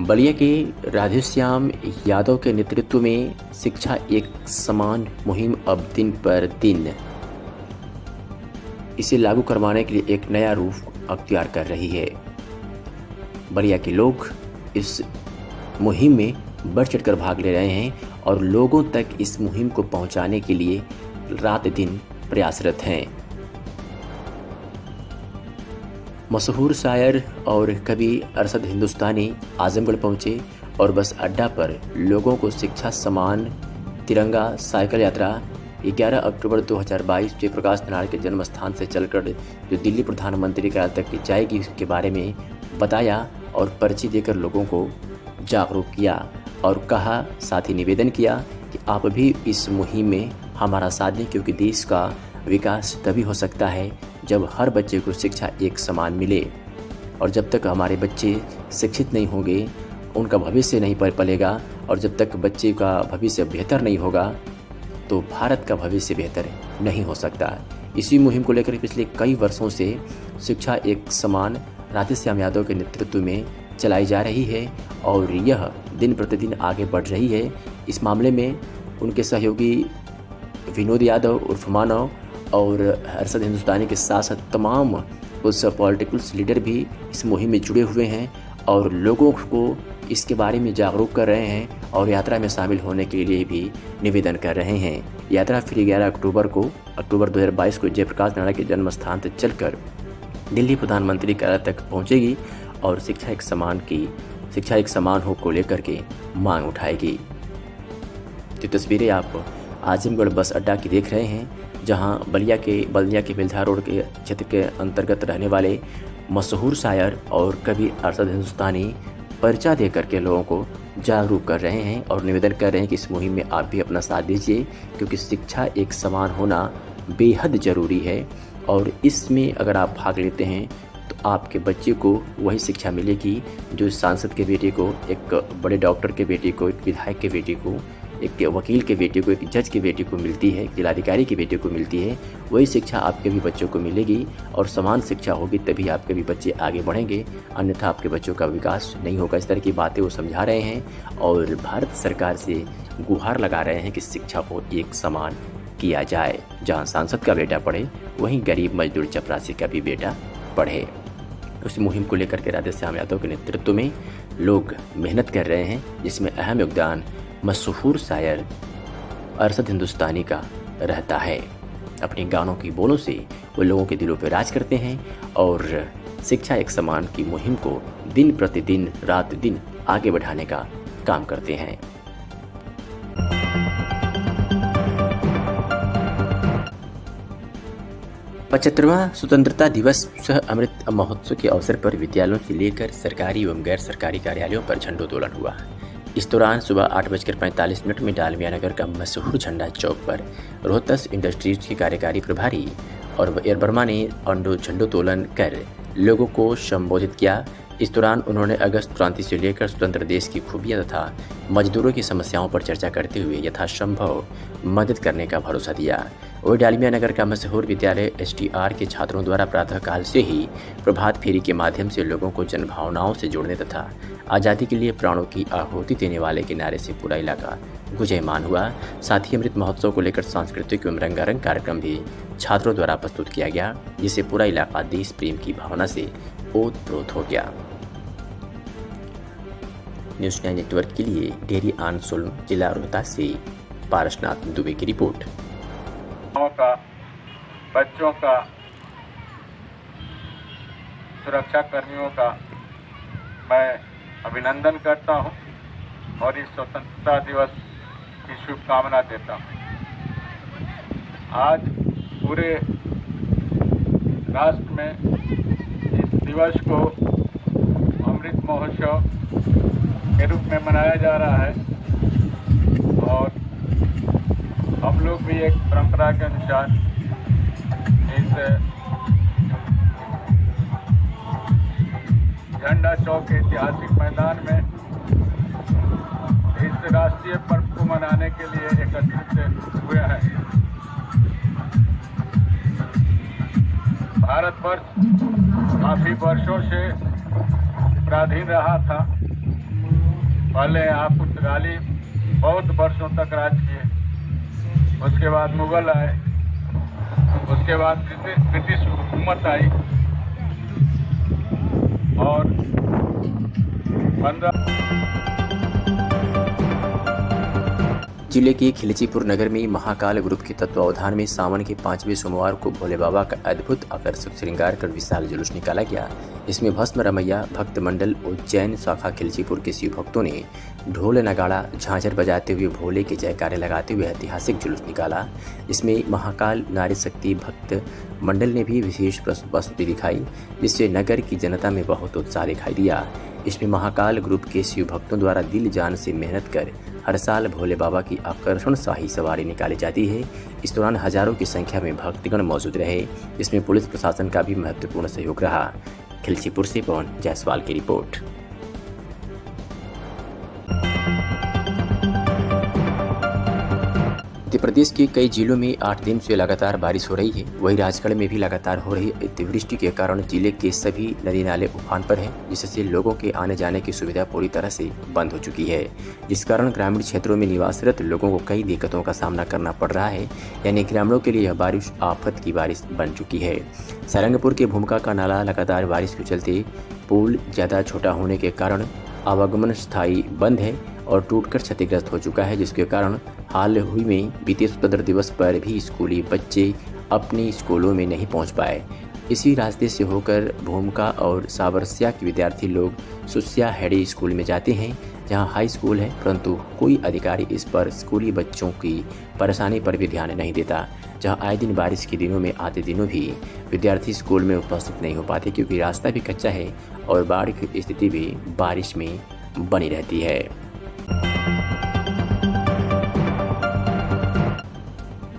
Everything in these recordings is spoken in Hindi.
बलिया के राधेश्याम यादव के नेतृत्व में शिक्षा एक समान मुहिम अब दिन पर दिन इसे लागू करवाने के लिए एक नया रूप अख्तियार कर रही है। बलिया के लोग इस मुहिम में बढ़ चढ़कर भाग ले रहे हैं और लोगों तक इस मुहिम को पहुंचाने के लिए रात दिन प्रयासरत हैं। मशहूर शायर और कवि अरशद हिंदुस्तानी आजमगढ़ पहुंचे और बस अड्डा पर लोगों को शिक्षा समान तिरंगा साइकिल यात्रा 11 अक्टूबर 2022 जयप्रकाश नारायण के जन्म स्थान से चलकर जो दिल्ली प्रधानमंत्री कार्यालय तक जाएगी उसके बारे में बताया और पर्ची देकर लोगों को जागरूक किया और कहा, साथ ही निवेदन किया कि आप भी इस मुहिम में हमारा साथ दें, क्योंकि देश का विकास तभी हो सकता है जब हर बच्चे को शिक्षा एक समान मिले। और जब तक हमारे बच्चे शिक्षित नहीं होंगे उनका भविष्य नहीं पलेगा, और जब तक बच्चे का भविष्य बेहतर नहीं होगा तो भारत का भविष्य बेहतर नहीं हो सकता। इसी मुहिम को लेकर पिछले कई वर्षों से शिक्षा एक समान राधेश्याम यादव के नेतृत्व में चलाई जा रही है और यह दिन प्रतिदिन आगे बढ़ रही है। इस मामले में उनके सहयोगी विनोद यादव उर्फ मानव और अरशद हिंदुस्तानी के साथ साथ तमाम उस पॉलिटिकल्स लीडर भी इस मुहिम में जुड़े हुए हैं और लोगों को इसके बारे में जागरूक कर रहे हैं और यात्रा में शामिल होने के लिए भी निवेदन कर रहे हैं। यात्रा फिर 11 अक्टूबर 2022 को जयप्रकाश नारायण के जन्म स्थान से चलकर दिल्ली प्रधानमंत्री कार्यालय तक पहुंचेगी और शिक्षा एक समान हो को लेकर के मांग उठाएगी। तो तस्वीरें आप आजमगढ़ बस अड्डा की देख रहे हैं, जहां बलिया के बेलधा रोड के क्षेत्र के अंतर्गत रहने वाले मशहूर शायर और कवि अरशद हिंदुस्तानी पर्चा दे करके लोगों को जागरूक कर रहे हैं और निवेदन कर रहे हैं कि इस मुहिम में आप भी अपना साथ दीजिए, क्योंकि शिक्षा एक समान होना बेहद ज़रूरी है। और इसमें अगर आप भाग लेते हैं तो आपके बच्चे को वही शिक्षा मिलेगी जो सांसद के बेटे को, एक बड़े डॉक्टर के बेटे को, एक विधायक के बेटे को, एक वकील के बेटे को, एक जज के बेटे को मिलती है, एक जिलाधिकारी के बेटे को मिलती है। वही शिक्षा आपके भी बच्चों को मिलेगी और समान शिक्षा होगी तभी आपके भी बच्चे आगे बढ़ेंगे, अन्यथा आपके बच्चों का विकास नहीं होगा। इस तरह की बातें वो समझा रहे हैं और भारत सरकार से गुहार लगा रहे हैं कि शिक्षा को एक समान किया जाए। जहाँ सांसद का बेटा पढ़े वहीं गरीब मजदूर चपरासी का भी बेटा पढ़े। उस मुहिम को लेकर के राधेश्याम यादव के नेतृत्व में लोग मेहनत कर रहे हैं, जिसमें अहम योगदान मशहूर शायर अरशद हिंदुस्तानी का रहता है। अपने गानों की बोलों से वो लोगों के दिलों पर राज करते हैं और शिक्षा एक समान की मुहिम को दिन प्रतिदिन रात दिन आगे बढ़ाने का काम करते हैं। 75वां स्वतंत्रता दिवस सह अमृत महोत्सव के अवसर पर विद्यालयों से लेकर सरकारी एवं गैर सरकारी कार्यालयों पर झंडोत्तोलन हुआ। इस दौरान सुबह 8:45 में डालमिया नगर का मशहूर झंडा चौक पर रोहतस इंडस्ट्रीज के कार्यकारी प्रभारी और एयर वर्मा ने झंडोत्तोलन कर लोगों को संबोधित किया। इस दौरान उन्होंने अगस्त क्रांति से लेकर स्वतंत्र देश की खूबियां तथा मजदूरों की समस्याओं पर चर्चा करते हुए यथासंभव मदद करने का भरोसा दिया। वही डालमिया नगर का मशहूर विद्यालय STR के छात्रों द्वारा प्रातःकाल से ही प्रभात फेरी के माध्यम से लोगों को जनभावनाओं से जोड़ने तथा आज़ादी के लिए प्राणों की आहुति देने वाले के नारे से पूरा इलाका गुंजयमान हुआ। साथ ही अमृत महोत्सव को लेकर सांस्कृतिक एवं रंगारंग कार्यक्रम भी छात्रों द्वारा प्रस्तुत किया गया, जिससे पूरा इलाका देश प्रेम की भावना से ओतप्रोत हो गया। न्यूज़ 9 नेटवर्क के लिए डेरी आनसोल जिला रोहतास से पारसनाथ दुबे की रिपोर्ट। का बच्चों का सुरक्षा कर्मियों का मैं अभिनंदन करता हूं और इस स्वतंत्रता दिवस की शुभकामना देता हूं। आज पूरे राष्ट्र में इस दिवस को अमृत महोत्सव के रूप में मनाया जा रहा है और हम लोग भी एक परंपरा के अनुसार इस झंडा चौक के ऐतिहासिक मैदान में इस राष्ट्रीय पर्व को मनाने के लिए एकत्रित हुए हैं। भारतवर्ष काफी वर्षों से पराधीन रहा था पहले यहाँ पुर्तगाली बहुत वर्षों तक राज किए, उसके बाद मुगल आए, उसके बाद ब्रिटिश हुकूमत आई और 15 जिले के खिलचीपुर नगर में महाकाल ग्रुप के तत्वावधान में सावन के 5वें सोमवार को भोले बाबा का अद्भुत आकर्षक श्रृंगार कर विशाल जुलूस निकाला गया। इसमें भस्म रमैया भक्त मंडल उज्जैन शाखा खिलचीपुर के शिव भक्तों ने ढोल नगाड़ा झांझर बजाते हुए भोले के जयकारे लगाते हुए ऐतिहासिक जुलूस निकाला। इसमें महाकाल नारी शक्ति भक्त मंडल ने भी विशेष प्रस्तुति दिखाई, जिससे नगर की जनता में बहुत उत्साह दिखाई दिया। इसमें महाकाल ग्रुप के शिव भक्तों द्वारा दिल जान से मेहनत कर हर साल भोले बाबा की आकर्षण शाही सवारी निकाली जाती है। इस दौरान हजारों की संख्या में भक्तगण मौजूद रहे, जिसमें पुलिस प्रशासन का भी महत्वपूर्ण सहयोग रहा। खिलचीपुर से पवन जायसवाल की रिपोर्ट। मध्य प्रदेश के कई जिलों में 8 दिन से लगातार बारिश हो रही है। वहीं राजगढ़ में भी लगातार हो रही अतिवृष्टि के कारण जिले के सभी नदी नाले उफान पर हैं, जिससे लोगों के आने जाने की सुविधा पूरी तरह से बंद हो चुकी है, जिस कारण ग्रामीण क्षेत्रों में निवासरत लोगों को कई दिक्कतों का सामना करना पड़ रहा है। यानी ग्रामीणों के लिए यह बारिश आफत की बारिश बन चुकी है। सारंगपुर के भूमिका का नाला लगातार बारिश के चलते पुल ज्यादा छोटा होने के कारण आवागमन स्थायी बंद है और टूटकर क्षतिग्रस्त हो चुका है, जिसके कारण हाल ही में बीते स्वतंत्रता दिवस पर भी स्कूली बच्चे अपनी स्कूलों में नहीं पहुंच पाए। इसी रास्ते से होकर भूमिका और सावरसिया के विद्यार्थी लोग सुस्या हेडी स्कूल में जाते हैं, जहां हाई स्कूल है, परंतु कोई अधिकारी इस पर स्कूली बच्चों की परेशानी पर भी ध्यान नहीं देता। जहां आए दिन बारिश के दिनों में आते दिनों भी विद्यार्थी स्कूल में उपस्थित नहीं हो पाते, क्योंकि रास्ता भी कच्चा है और बाढ़ की स्थिति भी बारिश में बनी रहती है।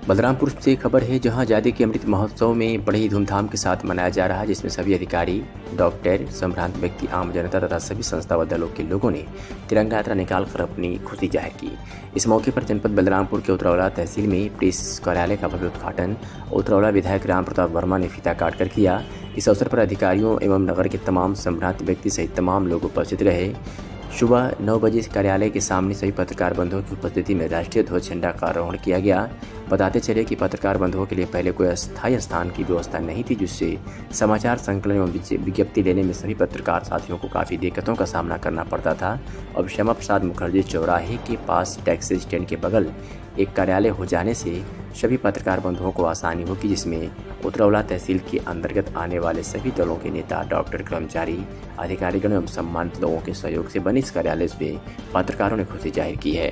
बलरामपुर से खबर है, जहां आजादी के अमृत महोत्सव में बड़े ही धूमधाम के साथ मनाया जा रहा है, जिसमें सभी अधिकारी, डॉक्टर, संभ्रांत व्यक्ति, आम जनता तथा सभी संस्था व दलों के लोगों ने तिरंगा यात्रा निकालकर अपनी खुशी जाहिर की। इस मौके पर जनपद बलरामपुर के उतरौला तहसील में प्रेस कार्यालय का भव्य उद्घाटन उतरौला विधायक राम प्रताप वर्मा ने फीता काटकर किया। इस अवसर पर अधिकारियों एवं नगर के तमाम संभ्रांत व्यक्ति सहित तमाम लोग उपस्थित रहे। सुबह 9 बजे कार्यालय के सामने सभी पत्रकार बंधुओं की उपस्थिति में राष्ट्रीय ध्वज झंडा का आरोहण किया गया। बताते चले कि पत्रकार बंधुओं के लिए पहले कोई अस्थायी स्थान की व्यवस्था नहीं थी, जिससे समाचार संकलन एवं विज्ञप्ति देने में सभी पत्रकार साथियों को काफ़ी दिक्कतों का सामना करना पड़ता था। अब श्यामा प्रसाद मुखर्जी चौराहे के पास टैक्सी स्टैंड के बगल एक कार्यालय हो जाने से सभी पत्रकार बंधुओं को आसानी होगी, जिसमें उतरौला तहसील के अंतर्गत आने वाले सभी दलों के नेता, डॉक्टर, कर्मचारी, अधिकारीगण एवं सम्मानित लोगों के सहयोग से बने इस कार्यालय में पत्रकारों ने खुशी जाहिर की है।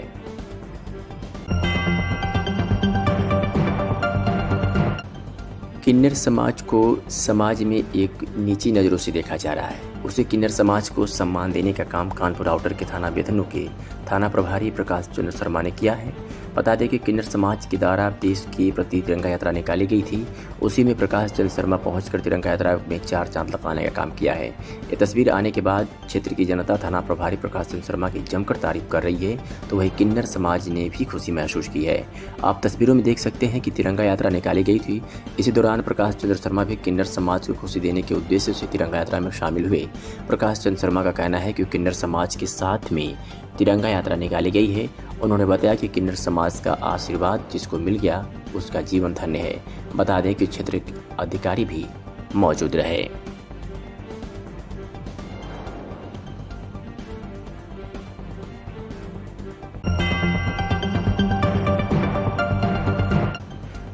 किन्नर समाज को समाज में एक नीची नज़रों से देखा जा रहा है। उसे किन्नर समाज को सम्मान देने का काम कानपुर आउटर के थाना बेथनु के थाना प्रभारी प्रकाश चंद्र शर्मा ने किया है। बता दें कि किन्नर समाज के द्वारा देश के प्रति तिरंगा यात्रा निकाली गई थी, उसी में प्रकाश चंद्र शर्मा पहुंचकर तिरंगा यात्रा में 4 चांद लगाने का काम किया है। ये तस्वीर आने के बाद क्षेत्र की जनता थाना प्रभारी प्रकाश चंद्र शर्मा की जमकर तारीफ कर रही है, तो वही किन्नर समाज ने भी खुशी महसूस की है। आप तस्वीरों में देख सकते हैं कि तिरंगा यात्रा निकाली गई थी। इसी दौरान प्रकाश चंद्र शर्मा भी किन्नर समाज को खुशी देने के उद्देश्य से तिरंगा यात्रा में शामिल हुए। प्रकाश चंद्र शर्मा का कहना है कि किन्नर समाज के साथ में तिरंगा यात्रा निकाली गई है। उन्होंने बताया कि किन्नर समाज का आशीर्वाद जिसको मिल गया उसका जीवन धन्य है। बता दें कि क्षेत्र के अधिकारी भी मौजूद रहे।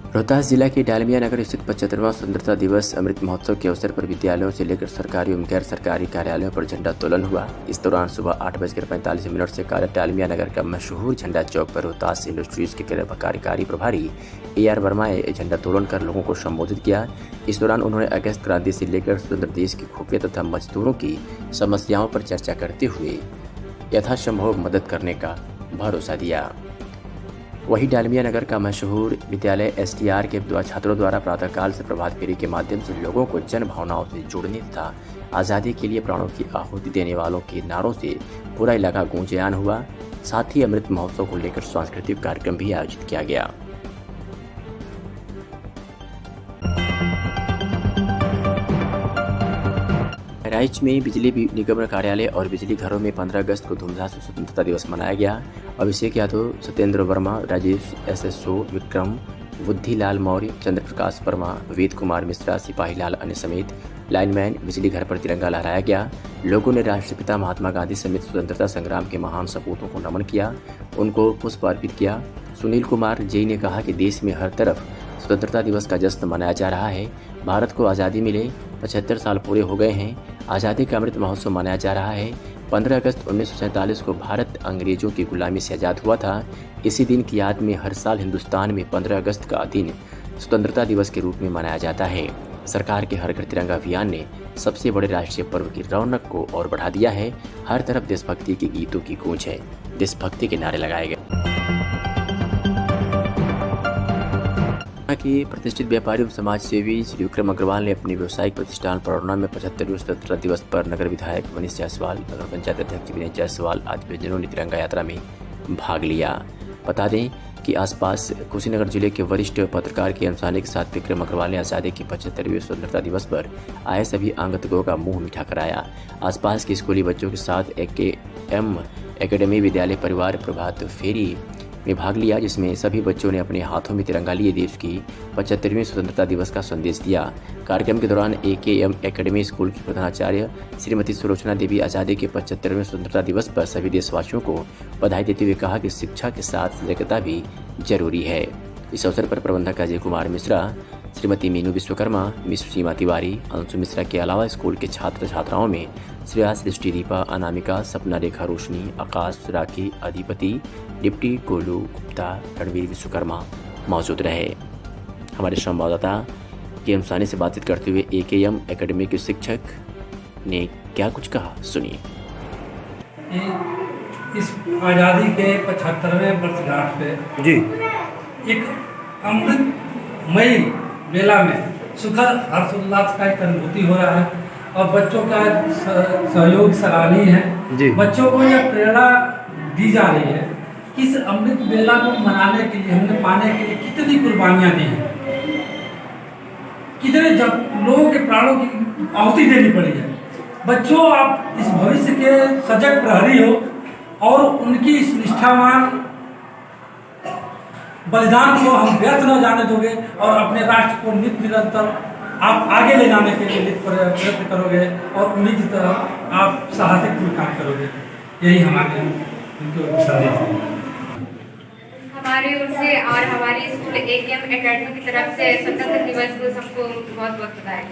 रोहतास जिला के डालमिया नगर स्थित 75वां स्वतंत्रता दिवस अमृत महोत्सव के अवसर पर विद्यालयों से लेकर सरकारी एवं गैर सरकारी कार्यालयों पर झंडा तोलन हुआ। इस दौरान सुबह 8:45 से डालमिया नगर का मशहूर झंडा चौक पर रोहतास इंडस्ट्रीज के कार्यकारी प्रभारी AR वर्मा ने झंडा तोलन कर लोगों को संबोधित किया। इस दौरान उन्होंने अगस्त क्रांति से लेकर स्वतंत्र देश की खुफिया तथा मजदूरों की समस्याओं पर चर्चा करते हुए यथासंभव मदद करने का भरोसा दिया। वही डालमिया नगर का मशहूर विद्यालय STR के छात्रों द्वारा प्रातःकाल से प्रभात फेरी के माध्यम से लोगों को जन भावनाओं से जोड़ने तथा आज़ादी के लिए प्राणों की आहुति देने वालों के नारों से पूरा इलाका गूंजायमान हुआ। साथ ही अमृत महोत्सव को लेकर सांस्कृतिक कार्यक्रम भी आयोजित किया गया। बहराइच में बिजली निगम कार्यालय और बिजली घरों में 15 अगस्त को धूमधाम से स्वतंत्रता दिवस मनाया गया। अभिषेक यादव, सत्येंद्र वर्मा, राजेश SSO, विक्रम, बुद्धिलाल मौर्य, चंद्र प्रकाश वर्मा, वेद कुमार मिश्रा, सिपाही लाल अन्य समेत लाइनमैन बिजली घर पर तिरंगा लहराया गया। लोगों ने राष्ट्रपिता महात्मा गांधी समेत स्वतंत्रता संग्राम के महान सपूतों को नमन किया, उनको पुष्प अर्पित किया। सुनील कुमार जैन ने कहा कि देश में हर तरफ स्वतंत्रता दिवस का जश्न मनाया जा रहा है। भारत को आज़ादी मिले 75 साल पूरे हो गए हैं। आज़ादी का अमृत महोत्सव मनाया जा रहा है। 15 अगस्त 1947 को भारत अंग्रेजों की गुलामी से आज़ाद हुआ था। इसी दिन की याद में हर साल हिंदुस्तान में 15 अगस्त का दिन स्वतंत्रता दिवस के रूप में मनाया जाता है। सरकार के हर घर तिरंगा अभियान ने सबसे बड़े राष्ट्रीय पर्व की रौनक को और बढ़ा दिया है। हर तरफ देशभक्ति के गीतों की गूंज है, देशभक्ति के नारे लगाए गए। के प्रतिष्ठित व्यापारी एवं समाज सेवी श्री विक्रम अग्रवाल ने अपने व्यावसायिक प्रतिष्ठान परोना में 75वें स्वतंत्रता दिवस पर नगर विधायक मनीष जायसवाल, नगर पंचायत अध्यक्ष विनय जायसवाल आदि व्यंजनों ने तिरंगा यात्रा में भाग लिया। बता दें कि आसपास कुशीनगर जिले के वरिष्ठ पत्रकार के अनुसार के साथ विक्रम अग्रवाल ने आज़ादी के 75वें स्वतंत्रता दिवस पर आए सभी आगंतुकों का मुंह मीठा कराया। आसपास के स्कूली बच्चों के साथ AKM एकेडमी विद्यालय परिवार प्रभात फेरी में भाग लिया, जिसमें सभी बच्चों ने अपने हाथों में तिरंगा लिए देश की 75वें स्वतंत्रता दिवस का संदेश दिया। कार्यक्रम के दौरान AKM एकेडमी स्कूल की प्रधानाचार्य श्रीमती सुलोचना देवी आज़ादी के 75वें स्वतंत्रता दिवस पर सभी देशवासियों को बधाई देते हुए कहा कि शिक्षा के साथ सजगता भी जरूरी है। इस अवसर पर प्रबंधक अजय कुमार मिश्रा, श्रीमती मीनू विश्वकर्मा, मिस सीमा तिवारी, अंशु मिश्रा के अलावा स्कूल के छात्र छात्राओं में श्रेया, सृष्टि, दीपा, अनामिका, सपना, रेखा, रोशनी, आकाश, राखी, अधिपति, डिप्टी, गोलू, गुप्ता, रणवीर विश्वकर्मा मौजूद रहे। हमारे संवाददाता के अनुसार से बातचीत करते हुए AKM एकेडमी के शिक्षक ने क्या कुछ कहा, सुनिए। इस आज़ादी के 75वें वर्षगांठ पे जी एक अमृतमयी मेला में सुखद हर्षोल्लास का एक अनुभूति हो रहा है और बच्चों का सहयोग सराहनीय है जी। बच्चों को यह प्रेरणा दी जा रही है कि इस अमृत मेला को मनाने के लिए, हमने पाने के लिए कितनी कुर्बानियां दी हैं, कितने जब लोगों के प्राणों की आहुति देनी पड़ी है। बच्चों, आप इस भविष्य के सजग प्रहरी हो और उनकी इस निष्ठावान बलिदान को हम व्यर्थ न जाने दोगे और अपने राष्ट्र को निरंतर आप आगे ले जाने के लिए प्रयत्न करोगे और उन्हीं की तरह आप साहसिक काम करोगे। यही हमारे संदेश है। हमारी ओर से और हमारी स्कूल AKM एकेडमी की तरफ से स्वतंत्रता दिवस को सबको बहुत बहुत बधाई।